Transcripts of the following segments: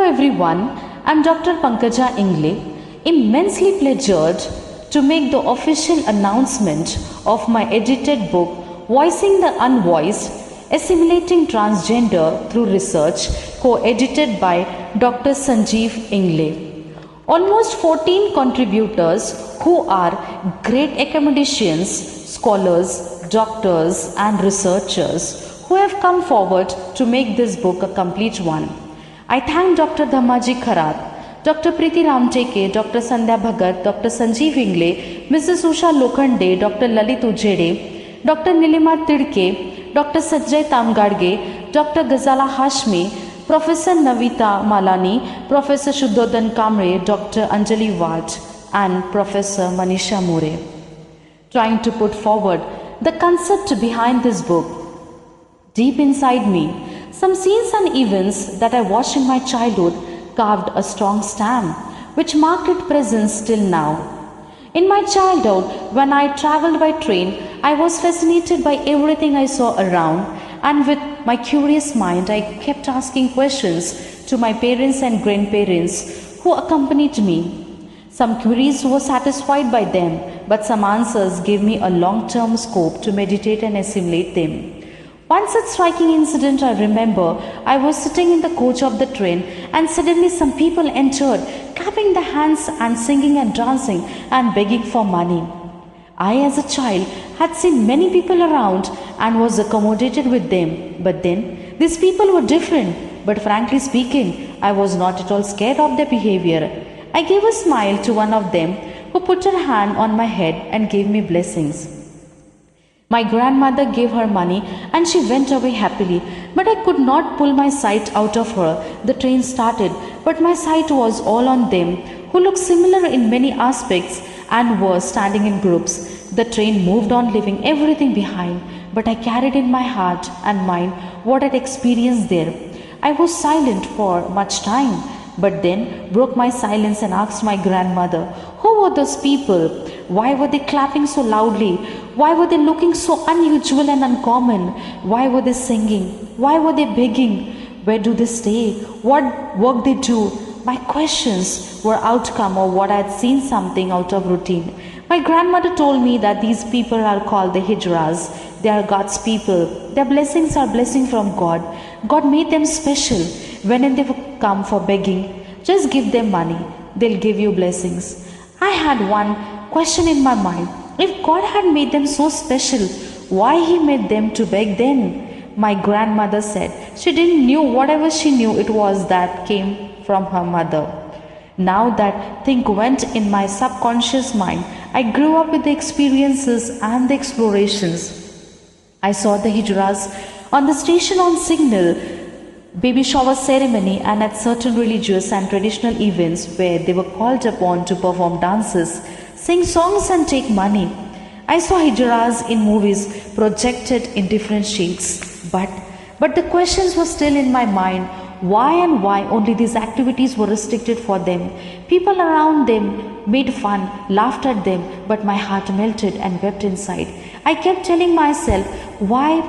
everyone, I'm Dr. Pankaja Ingle, immensely pleasured to make the official announcement of my edited book, Voicing the Unvoiced, Assimilating Transgender Through Research, co-edited by Dr. Sanjeev Ingle. Almost 14 contributors who are great academicians, scholars, doctors and researchers who have come forward to make this book a complete one. I thank Dr. Dhammaji Kharat, Dr. Preeti Ramteke, Dr. Sandhya Bhagat, Dr. Sanjeev Ingle, Mrs. Usha Lokhande, Dr. Lalit Ujede, Dr. Nilima Tidke, Dr. Sajjay Tamgadge, Dr. Ghazala Hashmi, Professor Navita Malani, Professor Shuddhodhan Kamre, Dr. Anjali Vart, and Professor Manisha More, trying to put forward the concept behind this book. Deep inside me, some scenes and events that I watched in my childhood carved a strong stamp, which marked its presence till now. In my childhood, when I travelled by train, I was fascinated by everything I saw around, and with my curious mind, I kept asking questions to my parents and grandparents who accompanied me. Some queries were satisfied by them, but some answers gave me a long-term scope to meditate and assimilate them. One such striking incident I remember, I was sitting in the coach of the train and suddenly some people entered, clapping their hands and singing and dancing and begging for money. I as a child had seen many people around and was accommodated with them, but then these people were different, but frankly speaking, I was not at all scared of their behavior. I gave a smile to one of them who put her hand on my head and gave me blessings. My grandmother gave her money and she went away happily, but I could not pull my sight out of her. The train started, but my sight was all on them, who looked similar in many aspects and were standing in groups. The train moved on, leaving everything behind, but I carried in my heart and mind what I'd experienced there. I was silent for much time, but then broke my silence and asked my grandmother, who were those people? Why were they clapping so loudly? Why were they looking so unusual and uncommon? Why were they singing? Why were they begging? Where do they stay? What work they do? My questions were outcome of what I had seen something out of routine. My grandmother told me that these people are called the Hijras. They are God's people. Their blessings are blessings from God. God made them special. When they come for begging, just give them money. They'll give you blessings. I had one question in my mind. If God had made them so special, why He made them to beg then? My grandmother said she didn't knew whatever she knew it was that came from her mother. Now that thing went in my subconscious mind, I grew up with the experiences and the explorations. I saw the Hijras on the station on signal, baby shower ceremony and at certain religious and traditional events where they were called upon to perform dances, sing songs and take money. I saw Hijras in movies projected in different shades, but the questions were still in my mind. Why and why only these activities were restricted for them? People around them made fun, laughed at them, but my heart melted and wept inside. I kept telling myself why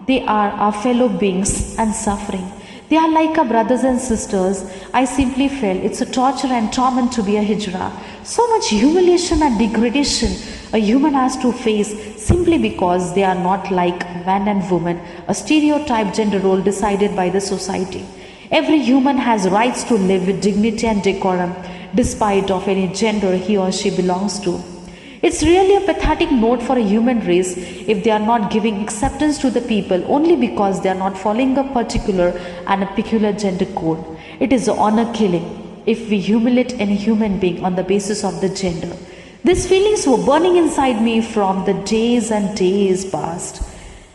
they are our fellow beings and suffering. They are like our brothers and sisters. I simply felt it's a torture and torment to be a Hijra. So much humiliation and degradation a human has to face simply because they are not like man and woman, a stereotyped gender role decided by the society. Every human has rights to live with dignity and decorum, despite of any gender he or she belongs to. It's really a pathetic note for a human race if they are not giving acceptance to the people only because they are not following a particular and a peculiar gender code. It is an honor killing if we humiliate any human being on the basis of the gender. These feelings were burning inside me from the days and days past,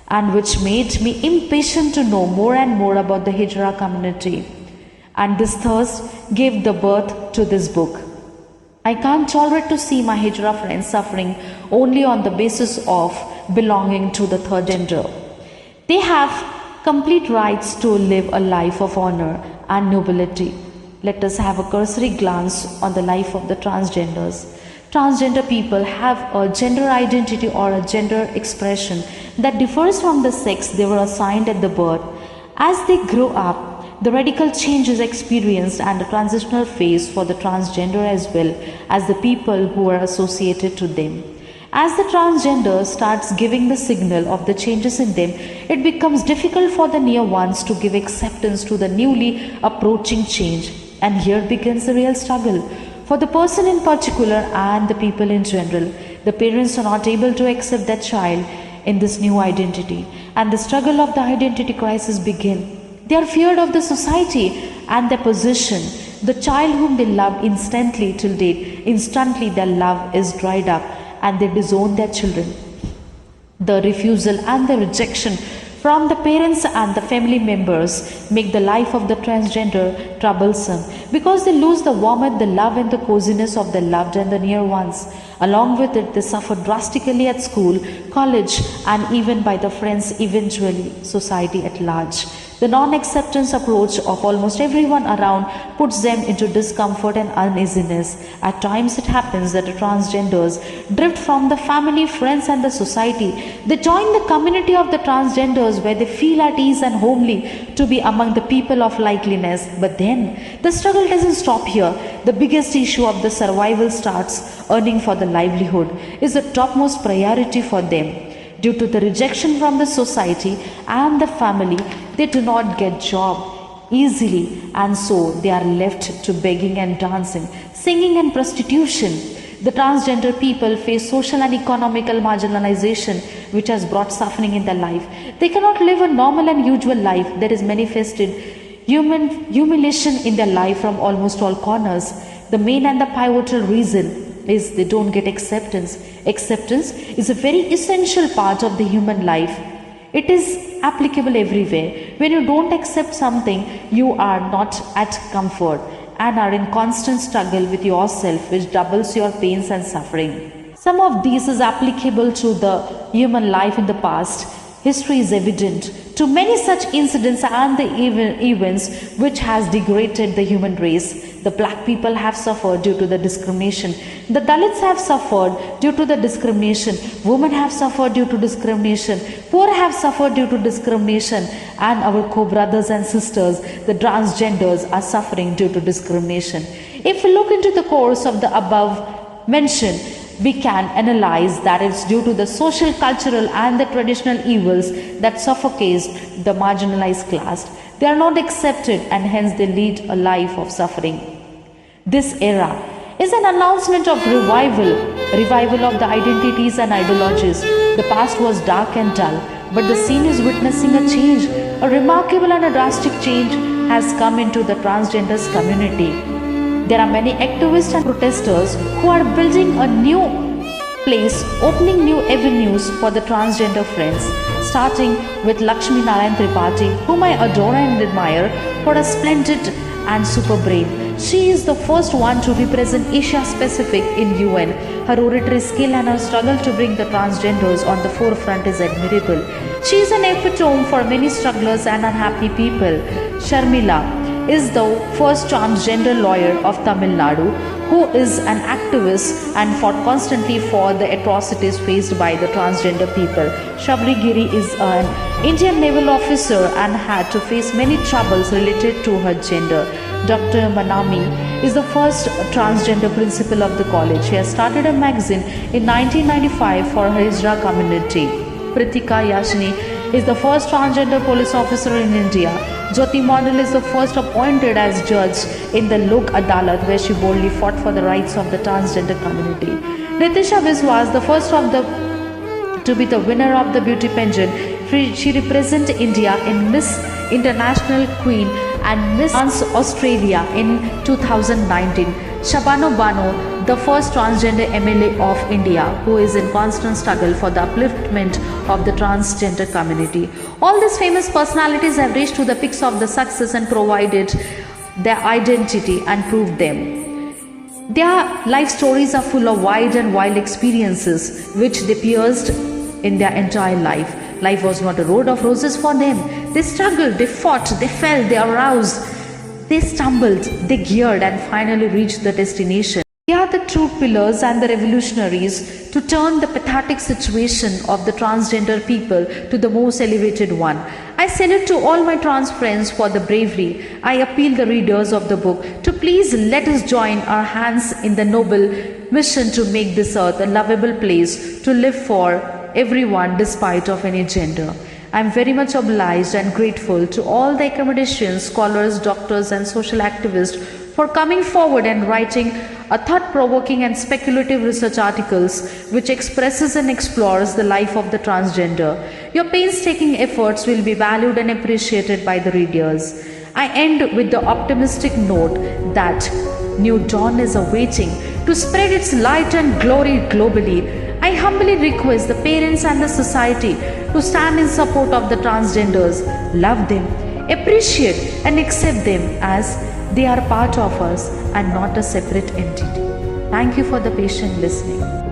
and which made me impatient to know more and more about the Hijra community. And this thirst gave the birth to this book. I can't tolerate to see my Hijra friends suffering only on the basis of belonging to the third gender. They have complete rights to live a life of honor and nobility. Let us have a cursory glance on the life of the transgenders. Transgender people have a gender identity or a gender expression that differs from the sex they were assigned at the birth. As they grow up, The radical change is experienced and a transitional phase for the transgender as well as the people who are associated to them. As the transgender starts giving the signal of the changes in them, it becomes difficult for the near ones to give acceptance to the newly approaching change. And here begins the real struggle. For the person in particular and the people in general, the parents are not able to accept their child in this new identity, and the struggle of the identity crisis begin. They are feared of the society and their position. The child whom they love instantly till date, instantly their love is dried up and they disown their children. The refusal and the rejection from the parents and the family members make the life of the transgender troublesome because they lose the warmth, the love and the coziness of their loved and the near ones. Along with it, they suffer drastically at school, college and even by the friends, eventually society at large. The non-acceptance approach of almost everyone around puts them into discomfort and uneasiness. At times it happens that the transgenders drift from the family, friends and the society. They join the community of the transgenders where they feel at ease and homely to be among the people of likeliness. But then the struggle doesn't stop here. The biggest issue of the survival starts. Earning for the livelihood is the topmost priority for them. Due to the rejection from the society and the family, they do not get job easily, and so they are left to begging and dancing, singing and prostitution. The transgender people face social and economical marginalization, which has brought suffering in their life. They cannot live a normal and usual life. There is manifested humiliation in their life from almost all corners. The main and the pivotal reason is they don't get acceptance. Acceptance is a very essential part of the human life. It is applicable everywhere. When you don't accept something, you are not at comfort and are in constant struggle with yourself, which doubles your pains and suffering. Some of these is applicable to the human life in the past. History is evident to many such incidents and the events which has degraded the human race. The black people have suffered due to the discrimination. The Dalits have suffered due to the discrimination. Women have suffered due to discrimination. Poor have suffered due to discrimination. And our co-brothers and sisters, the transgenders, are suffering due to discrimination. If we look into the course of the above mentioned, we can analyze that it's due to the social, cultural and the traditional evils that suffocate the marginalized class. They are not accepted and hence they lead a life of suffering. This era is an announcement of revival of the identities and ideologies. The past was dark and dull, but the scene is witnessing a change. A remarkable and a drastic change has come into the transgenders community. There are many activists and protesters who are building a new place, opening new avenues for the transgender friends, starting with Lakshmi Narayan Tripathi, whom I adore and admire for a splendid and super brain. She is the first one to represent Asia Pacific in UN. Her oratory skill and her struggle to bring the transgenders on the forefront is admirable. She is an epitome for many strugglers and unhappy people. Sharmila is the first transgender lawyer of Tamil Nadu who is an activist and fought constantly for the atrocities faced by the transgender people. Shabri Giri is an Indian naval officer and had to face many troubles related to her gender. Dr. Manami is the first transgender principal of the college. She has started a magazine in 1995 for her Hijra community. Pritika Yashini is the first transgender police officer in India. Jyoti Mondal is the first appointed as judge in the Lok Adalat, where she boldly fought for the rights of the transgender community. Nitisha Biswas, the first to be the winner of the beauty pageant. She represented India in Miss International Queen and Miss Australia in 2019. Shabano Bano, the first transgender MLA of India, who is in constant struggle for the upliftment of the transgender community. All these famous personalities have reached to the peaks of the success and provided their identity and proved them. Their life stories are full of wide and wild experiences which they pierced in their entire life. Life was not a road of roses for them. They struggled, they fought, they fell, they aroused, they stumbled, they geared and finally reached the destination. They are the true pillars and the revolutionaries to turn the pathetic situation of the transgender people to the most elevated one. I salute to all my trans friends for the bravery. I appeal the readers of the book to please let us join our hands in the noble mission to make this earth a lovable place to live for everyone despite of any gender. I am very much obliged and grateful to all the academicians, scholars, doctors and social activists for coming forward and writing a thought-provoking and speculative research articles which expresses and explores the life of the transgender. Your painstaking efforts will be valued and appreciated by the readers. I end with the optimistic note that new dawn is awaiting to spread its light and glory globally. I humbly request the parents and the society to stand in support of the transgenders, love them, appreciate and accept them as they are part of us and not a separate entity. Thank you for the patient listening.